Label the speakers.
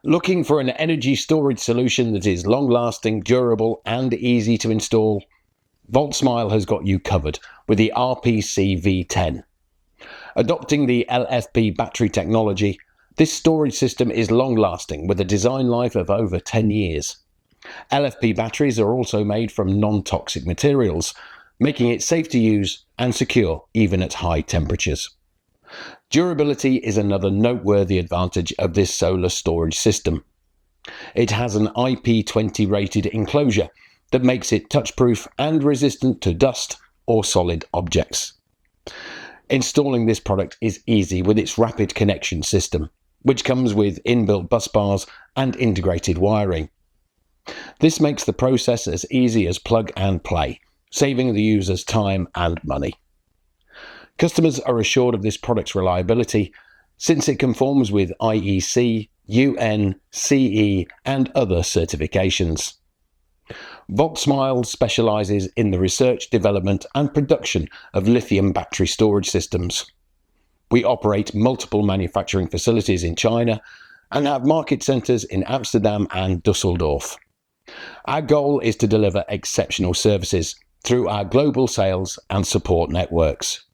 Speaker 1: Looking for an energy storage solution that is long-lasting, durable and easy to install? Voltsmile has got you covered with the RPC V10. Adopting the LFP battery technology, this storage system is long-lasting with a design life of over 10 years. LFP batteries are also made from non-toxic materials, making it safe to use and secure even at high temperatures. Durability is another noteworthy advantage of this solar storage system. It has an IP20 rated enclosure that makes it touch-proof and resistant to dust or solid objects. Installing this product is easy with its rapid connection system, which comes with inbuilt bus bars and integrated wiring. This makes the process as easy as plug and play, saving the users time and money. Customers are assured of this product's reliability since it conforms with IEC, UN, CE and other certifications. Voltsmile specialises in the research, development and production of lithium battery storage systems. We operate multiple manufacturing facilities in China and have market centres in Amsterdam and Dusseldorf. Our goal is to deliver exceptional services through our global sales and support networks.